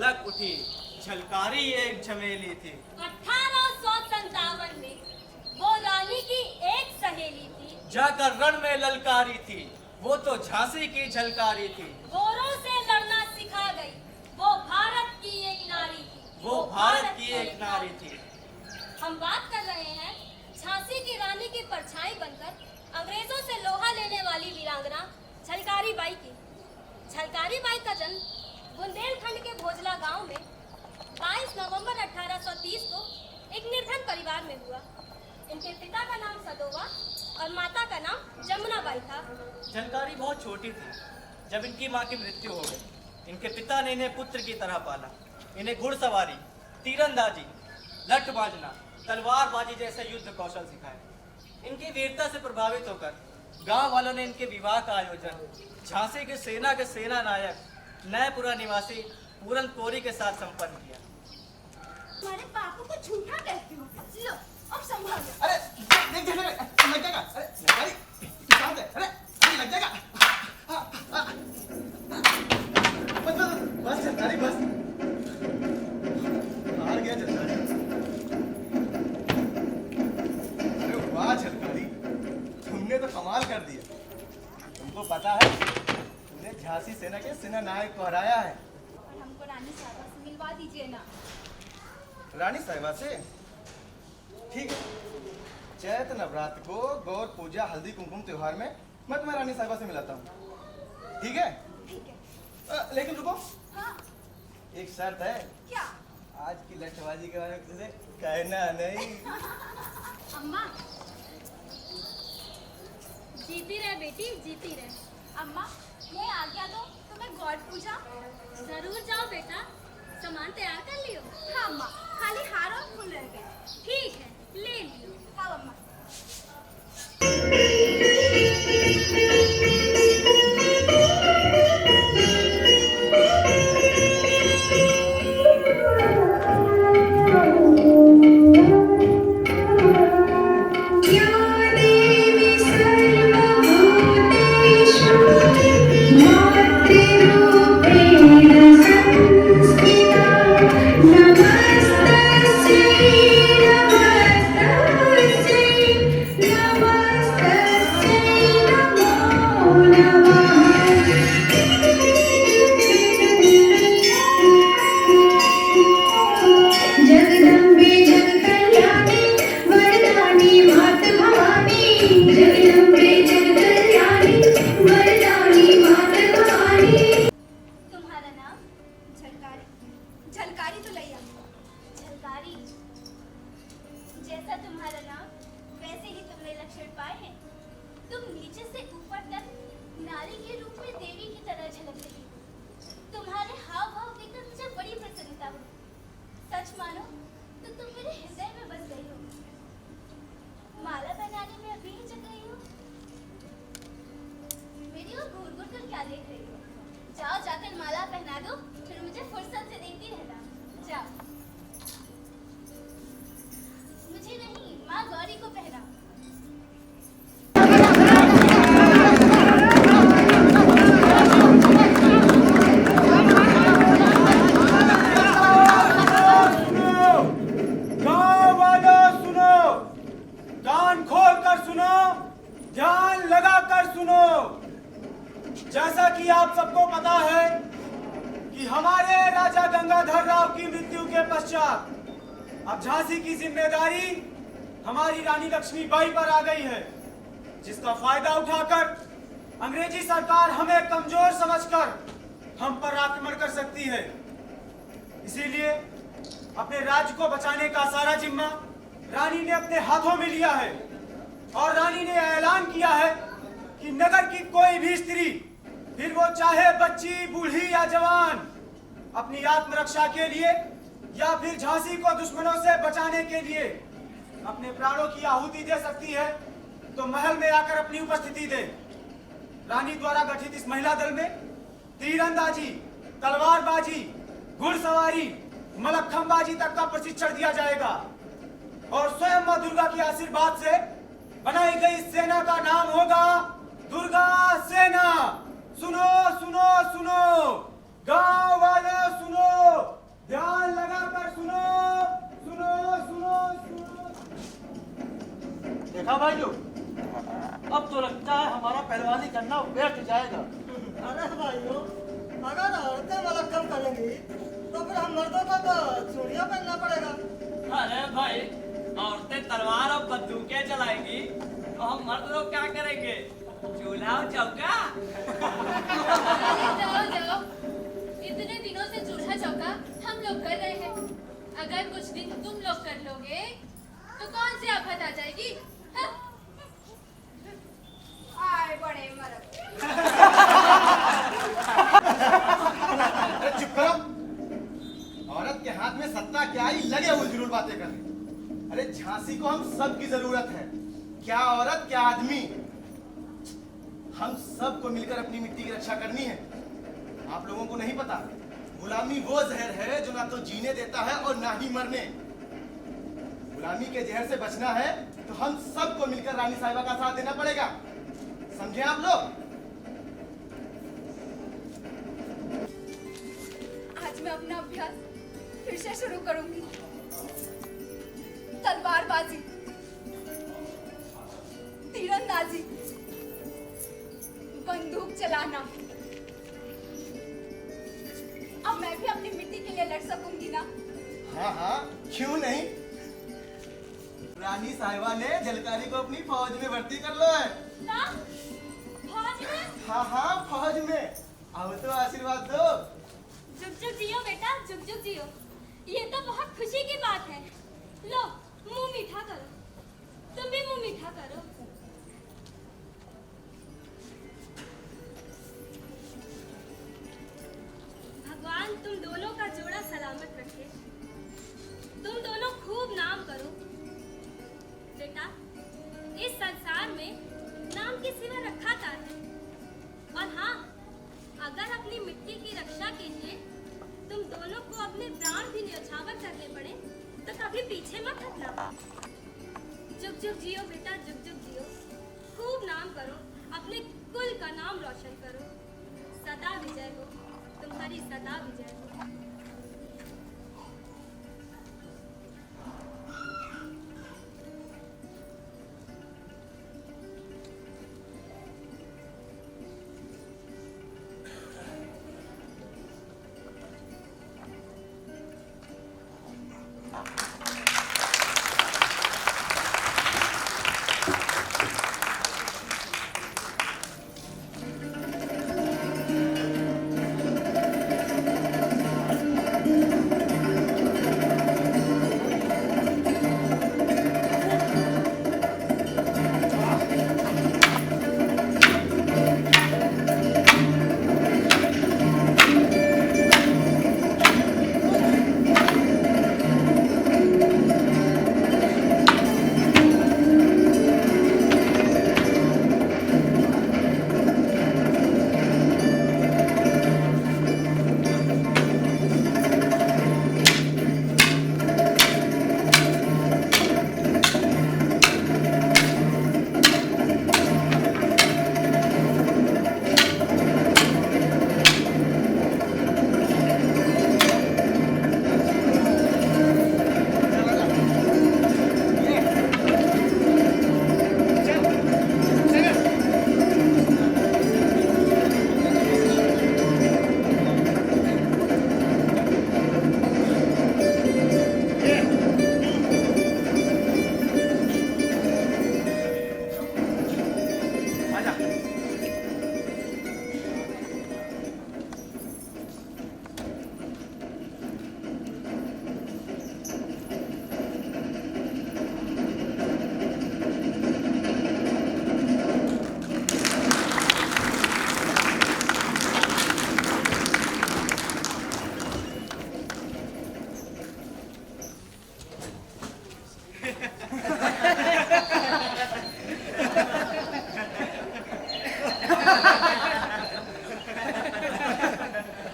झलक उठी, झलकारी एक झमेली थी। 1857 में वो रानी की एक सहेली थी, जाकर रण में ललकारी थी, वो तो झांसी की झलकारी थी। गोरों से लड़ना सिखा गई, वो भारत की एक नारी थी, वो भारत की एक नारी थी। हम बात कर रहे हैं झांसी की रानी की परछाई बनकर अंग्रेजों से लोहा लेने वाली वीरांगना झलकारी बाई की। झलकारी बाई का जन्म बुंदेलखंड के भोजला गांव में 22 नवंबर 1830 को एक निर्धन परिवार में हुआ। इनके पिता का नाम सदोवा और माता का नाम जमुना बाई था। झलकारी बहुत छोटी थी जब इनकी मां की मृत्यु हो गई। इनके पिता ने इन्हें पुत्र की तरह पाला। इन्हें घुड़सवारी, तीरंदाजी, लठ बाजना, तलवारबाजी जैसे युद्ध कौशल सिखाए। इनकी वीरता से प्रभावित होकर गांव वालों ने इनके विवाह का आयोजन झांसी के सेना नायक नयपुरा निवासी पूरन कोरी के साथ संपन्न किया। तुम्हारे पापा को झूठा कहती हो। लो अब संभालो। अरे देख देख लग जाएगा। अरे शांत है। अरे लग जाएगा। बस झलकारी बस। हार गया झलकारी। अरे वाह झलकारी, तुमने तो कमाल कर दिया। तुमको पता है तुमने झांसी सेना के सेना नायक को हराया है। और हमको रानी साहबा से मिलवा दीजिए ना। रानी साहिबा से? ठीक है, चैत नवरात्र को गौर पूजा हल्दी कुमकुम त्योहार में मैं तुम्हें रानी साहिबा से मिलाता हूँ। ठीक है? ठीक है। लेकिन रुको, हाँ। एक शर्त है। क्या? आज की लठबाजी के बारे में तुझे कहना नहीं। अम्मा। जीती रहे बेटी, जीती रहे। अम्मा ये आज्ञा दो, तुम्हें गौर पूजा। जरूर जाओ बेटा, सामान तैयार कर लियो। हाँ अम्मा, खाली हार और फूल रह गए। ठीक है, ले लियो। हाँ अम्मा। जैसा तुम्हारा नाम वैसे ही तुमने लक्षण पाए हैं। तुम नीचे से ऊपर तक नारी के रूप में देवी की तरह झलक रही हो। तुम्हारे हाव भाव देखकर मुझे बड़ी प्रसन्नता हुई। सच मानो तो तुम मेरे हृदय में बस गई हो। माला पहनाने में अभी हिचक रही हो। मेरी ओर घूर घूर कर क्या देख रही हो? जाओ जाकर माला पहना दो, फिर मुझे फुर्सत से देखती रहना। जाओ। मुझे नहीं, माँ गौरी को पहना। गाँव वालों सुनो, कान खोल कर सुनो, ध्यान लगा कर सुनो। जैसा कि आप सबको पता है कि हमारे राजा गंगाधर राव की मृत्यु के पश्चात अब झांसी की जिम्मेदारी हमारी रानी लक्ष्मीबाई पर आ गई है, जिसका फायदा उठाकर अंग्रेजी सरकार हमें कमजोर समझकर हम पर आक्रमण कर सकती है। इसीलिए अपने राज्य को बचाने का सारा जिम्मा रानी ने अपने हाथों में लिया है और रानी ने ऐलान किया है कि नगर की कोई भी स्त्री, फिर वो चाहे बच्ची, बूढ़ी या जवान, अपनी आत्मरक्षा के लिए या फिर झांसी को दुश्मनों से बचाने के लिए अपने प्राणों की आहुति दे सकती है, तो महल में आकर अपनी उपस्थिति दे। रानी द्वारा गठित इस महिला दल में तीरंदाजी, तलवारबाजी, घुड़सवारी, मलखंबाजी तक का प्रशिक्षण दिया जाएगा और स्वयं मां दुर्गा के आशीर्वाद से बनाई गई सेना का नाम होगा दुर्गा सेना। सुनो सुनो सुनो, गांव वालों सुनो, भाइयों, अब तो लगता है हमारा पहलवानी करना व्यर्थ जाएगा। अरे भाइयों, अगर औरतें मलक्कम करेंगी तो फिर हम मर्दों को तो चूड़ियां पहनना पड़ेगा। अरे भाई, औरतें तलवार और बंदूकें चलाएंगी तो हम मर्द लोग क्या करेंगे? चूल्हा और चौका। जाओ जाओ, इतने दिनों से चूल्हा चौका हम लोग कर रहे हैं। अगर कुछ दिन तुम लोग कर लोगे तो कौन सी आफत आ जाएगी? हाँ? आए बड़े मर्द। अरे चुप करो। औरत के हाथ में सत्ता क्या आई, लगे हुए जरूर बातें करने। अरे झांसी को हम सब की जरूरत है, क्या औरत क्या आदमी। हम सबको मिलकर अपनी मिट्टी की रक्षा करनी है। आप लोगों को नहीं पता, गुलामी वो जहर है जो ना तो जीने देता है और ना ही मरने। गुलामी के जहर से बचना है तो हम सबको मिलकर रानी साहिबा का साथ देना पड़ेगा, समझे आप लोग? आज मैं अपना अभ्यास फिर से शुरू करूंगी। तलवारबाजी, तीरंदाजी, बंदूक चलाना। अब मैं भी अपनी मिट्टी के लिए लड़ सकूंगी ना? हाँ हाँ, क्यों नहीं। रानी साहिबा ने झलकारी को अपनी फौज में भर्ती कर लो है। ना? फौज में? हाँ हाँ, फौज में। अब तो आशीर्वाद दो। जुग जुग जियो बेटा, जुग जुग जियो। ये तो बहुत खुशी की बात है। लो, मुंह मीठा करो। तुम भी मुंह मीठा करो। भगवान तुम दोनों का जोड़ा सलामत रखे। तुम दोनों खूब नाम करो। बेटा, इस संसार में नाम के सिवा रखा था है। और हाँ, अगर अपनी मिट्टी की रक्षा के लिए तुम दोनों को अपने प्राण भी न्यौछावर करने पड़े तो कभी पीछे मत हटना। जुग जुग जियो बेटा, जुग जुग जियो। खूब नाम करो, अपने कुल का नाम रोशन करो। सदा विजय हो, तुम्हारी सदा विजय हो।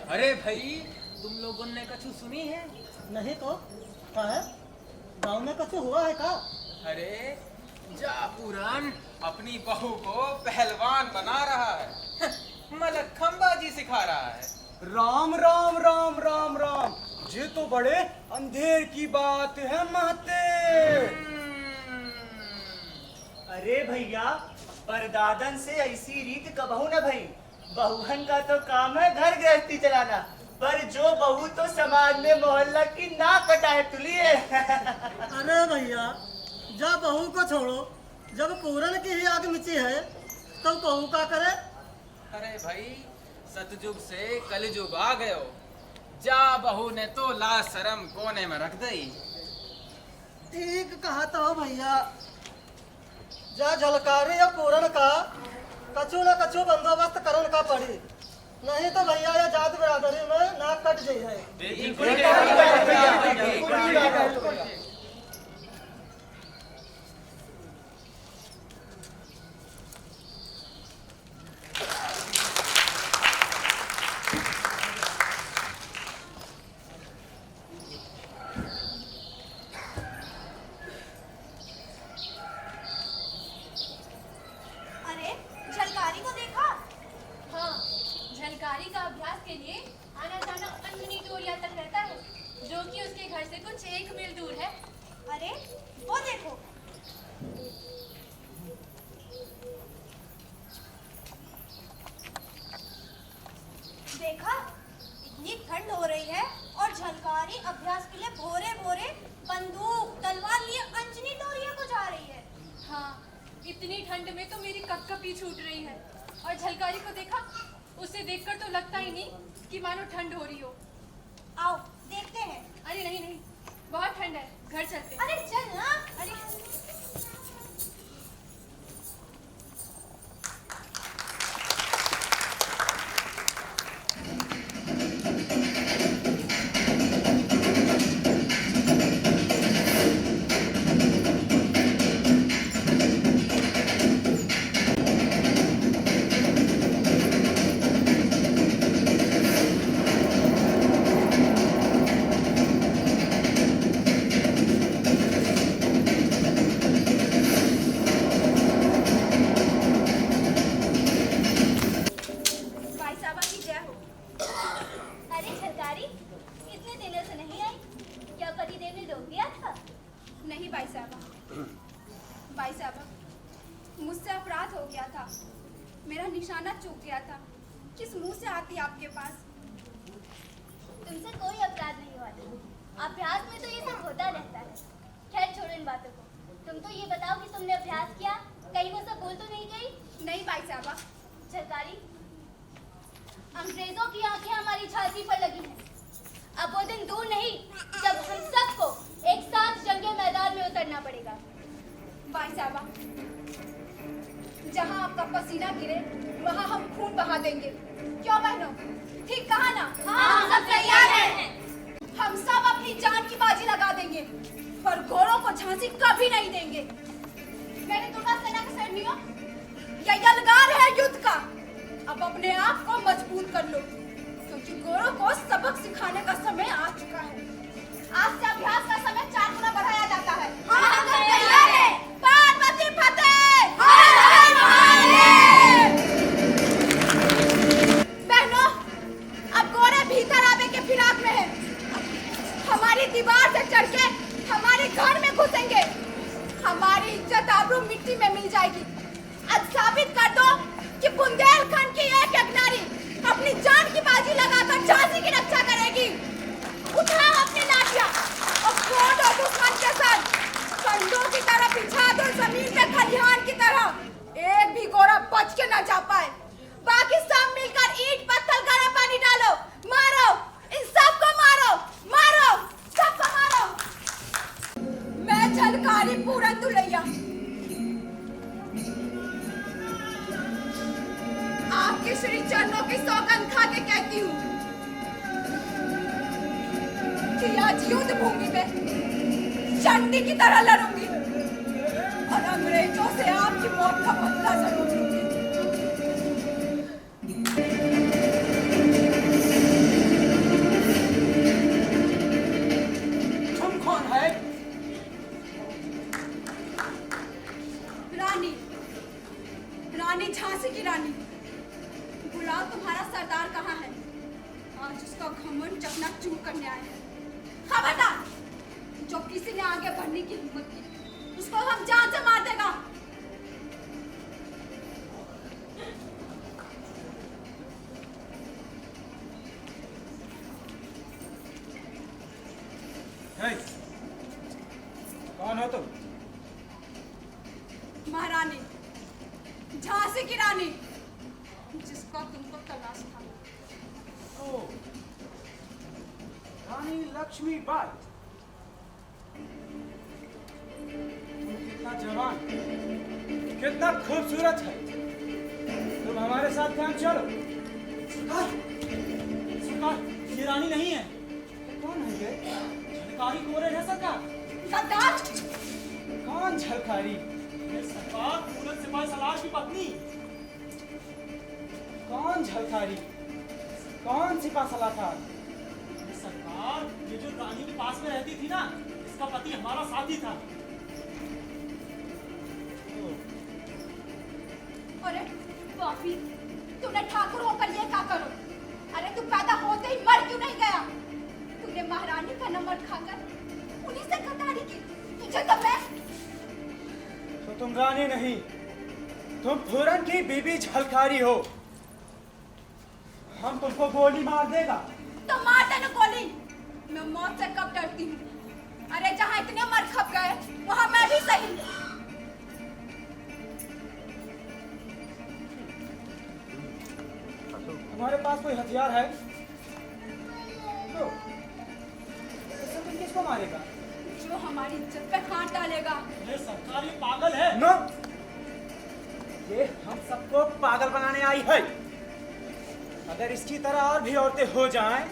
अरे भाई, तुम लोगों ने कछु सुनी है? नहीं तो क्या है? गांव में कुछ हुआ है का? अरे जापुरान अपनी बहू को पहलवान बना रहा है, मलखंबाजी सिखा रहा है। राम राम राम राम राम, ये तो बड़े अंधेर की बात है महते। अरे भैया, परदादन से ऐसी रीत कबहू न भई। बहुहन का तो काम है घर गृहस्थी चलाना, पर जो बहू तो समाज में मोहल्ला की नाक कटाए तुली है। अरे भैया, जब बहू को छोड़ो, जब पूरन की ही आग मिची है तो बहू का करे। अरे भाई, सतयुग से कलयुग आ गयो, जा बहू ने तो ला शरम कोने में रख दई। ठीक कहा तो भैया, जा झलकारी या पूरन का कछु न कछु बंदोबस्त करन का पड़ी, नहीं तो भैया या जात बिरादरी में नाक कट गई है। अरे झलकारी को देखा? हाँ, झलकारी का अभ्यास के लिए आना जाना अंजनी टोलिया तक रहता है, जो कि उसके घर से कुछ 1 मील दूर है। अरे वो देखो, देखा? इतनी ठंड हो रही है और झलकारी अभ्यास के लिए भोरे भोरे बंदूक तलवार लिए अंजनी टोलिया को जा रही है। हाँ, इतनी ठंड में तो मेरी कपकपी छूट रही है। और झलकारी को देखा? उसे देखकर तो लगता ही नहीं कि मानो ठंड हो रही हो। आओ देखते हैं। अरे नहीं नहीं, बहुत ठंड है, घर चलते हैं। अरे चल ना। अरे भाई साहबा की जय हो। अरे झलकारी, इतने दिनों से नहीं आई, क्या पति देव ने रोक दिया था? नहीं भाई साहबा, भाई साहबा, मुझसे अपराध हो गया था, मेरा निशाना चूक गया था। किस मुंह से आती आपके पास? तुमसे कोई अपराध नहीं हुआ था। अभ्यास में तो ये सब होता रहता है। खैर छोड़ो इन बातों को, तुम तो ये बताओ कि तुमने अभ्यास किया, कहीं वो सब बोल तो नहीं गई? नहीं भाई साहबा। झलकारी, अंग्रेजों की आंखें हमारी छाती पर लगी हैं। अब वो दिन दूर नहीं जब हम सबको एक साथ जंगे मैदान में उतरना पड़ेगा। भाई साहबा, जहाँ आपका पसीना गिरे वहाँ हम खून बहा देंगे। क्यों बहनों, ठीक कहा ना? हाँ, हम सब तैयार हैं। हम सब अपनी जान की बाजी लगा देंगे, पर गोरों को झांसी कभी नहीं देंगे। मैंने दुर्गा सेना के सैनियों, यह यलगार है युद्ध का। अब अपने आप को मजबूत कर लो, क्योंकि गोरों को सबक सिखाने का समय आ चुका है। आज से अभ्यास का समय 4 गुना बढ़ाया जाता है। हाँ, हम सब तैयार हैं। पार्वती फतेह! बहनों, अब गोरे भीतर आवे के फिराक में हैं। हमारी दीवार से चढ़ के हमारे घर में घुसेंगे। हमारी इज्जत आबरू मिट्टी में मिल जाएगी। अब साबित कर दो कि बुंदेलखंड की एक एक नारी अपनी जान की बाजी लगाकर झांसी की रक्षा करेगी। उठाओ अपनी लाठियां और दो दुश्मन के साथ कंधों की तरह बिछा दो जमीन पे खलिहान की तरह। एक भी गोरा बच के न जा पाए। बाकी सब मिलकर ईंट पत्थर गर्म पानी डालो, मारो, इन सबको मारो, मारो, सबको मारो। मैं झलकारी पूरन दुलैया आपके श्री चरणों की सौगंध खा के कहती हूँ कि आज युद्ध भूमि में चंडी की तरह लड़ूंगी और अंग्रेजों से आपकी मौत का बदला जरूर लूंगी। तुम कौन है? रानी, रानी झांसी की रानी। बुलाओ तुम्हारा सरदार कहाँ है? आज उसका घमंड चकनाचूर करने आए हैं। खबरदार, जो किसी ने आगे बढ़ने की हिम्मत की उसको हम जान से मार देगा। हे, कौन हो तुम? महारानी, झांसी की रानी, जिसका तुमको तलाश था। ओ, रानी लक्ष्मीबाई। तुम कितना जवान, कितना खूबसूरत है। तुम हमारे साथ यहाँ चलो। सरकार, ये रानी नहीं है। कौन है ये? झलकारी कोरेन है सरकार। गद्दार! कौन झलकारी? ये सरकार पूरन सिपाही सलार की पत्नी। कौन झलकारी? कौन सिपा सलाहकार? ये सरकार, ये जो रानी के पास में रहती थी ना, इसका पति हमारा साथी था। अरे पापी, तूने ठाकुर होकर ये क्या करो? अरे तू पैदा होते ही मर क्यों नहीं गया? तूने महारानी का नंबर खाकर उन्हीं से गद्दारी की। तुझे तो मैं तो तुम रानी नहीं, तुम पूरन की बीबी झलकारी हो। हम तुमको गोली मार देगा। तो मार दे ना गोली। मैं मौत से कब डरती हूँ? अरे जहाँ इतने मर खप गए, वहाँ मैं भी सही। तुम्हारे पास कोई हथियार है? तो इससे तुम किसको मारेगा? जो हमारी इज्जत पे हाथ डालेगा। ये सरकार, ये पागल है। नो, ये हम सबको पागल बनाने आई है। अगर इसकी तरह और भी औरतें हो जाएं,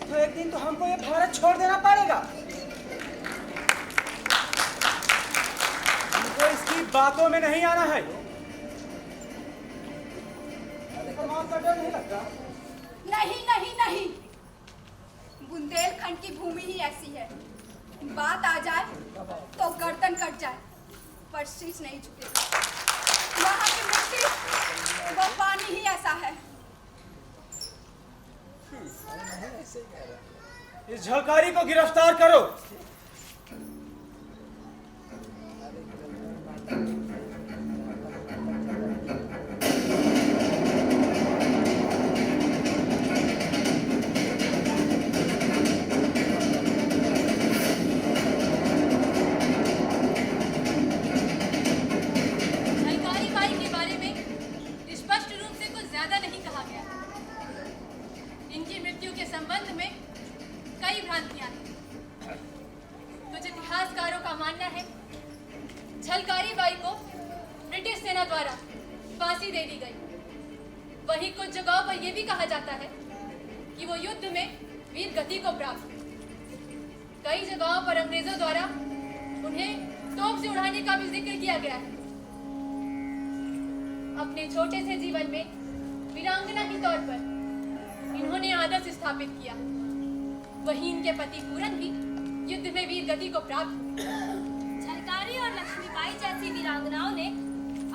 तो एक दिन तो हमको ये भारत छोड़ देना पड़ेगा। हमको इसकी बातों में नहीं आना है। का डर नहीं लगता? नहीं नहीं नहीं, बुंदेलखंड की भूमि ही ऐसी है। बात आ जाए तो गर्दन कट जाए, पर शीश नहीं झुकेगा। वहाँ की मिट्टी, वो पानी ही ऐसा है। इस झलकारी को गिरफ्तार करो। झलकारी बाई के बारे में स्पष्ट रूप से कुछ ज्यादा नहीं कहा गया। इनकी मृत्यु के संबंध में कई भ्रांतियां हैं। कुछ इतिहासकारों का मानना है झलकारी बाई को ब्रिटिश सेना द्वारा फांसी दे दी गई। वहीं कुछ जगहों पर यह भी कहा जाता है कि वो युद्ध में वीर गति को प्राप्त हुई। कई जगहों पर अंग्रेजों द्वारा उन्हें तोप से उड़ाने का भी जिक्र किया गया है। अपने छोटे से जीवन में वीरांगना के तौर पर इन्होंने आदर्श स्थापित किया। वहीं इनके पति पूरन भी युद्ध में वीर गति को प्राप्त हुए। झलकारी और लक्ष्मीबाई जैसी वीरांगनाओं ने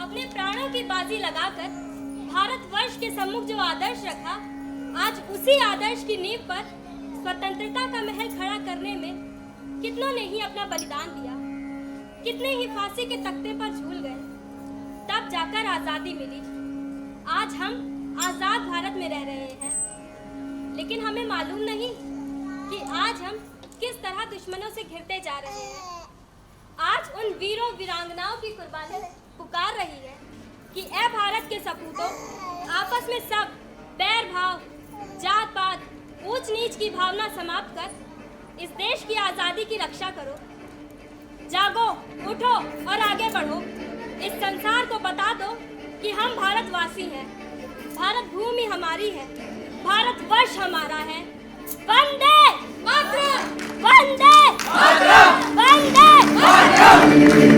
अपने प्राणों की बाजी लगाकर भारतवर्ष के सम्मुख जो आदर्श रखा, आज उसी आदर्श की नींव पर स्वतंत्रता का महल खड़ा करने में कितनों ने ही अपना बलिदान दिया। कितने ही फांसी के तख्ते पर झूल गए, तब जाकर आजादी मिली। आज हम आजाद भारत में रह रहे हैं, लेकिन हमें मालूम नहीं कि आज हम किस तरह दुश्मनों से घिरते जा रहे हैं। आज उन वीरों वीरांगनाओं की कुर्बानी पुकार रही है कि ए भारत के सपूतों, आपस में सब बैर भाव, जात पात, ऊंच नीच की भावना समाप्त कर इस देश की आजादी की रक्षा करो। जागो, उठो और आगे बढ़ो। इस संसार को बता दो कि हम भारतवासी हैं। भारत भूमि हमारी है, भारतवर्ष हमारा है। वंदे मातरम! वंदे मातरम! वंदे मातरम!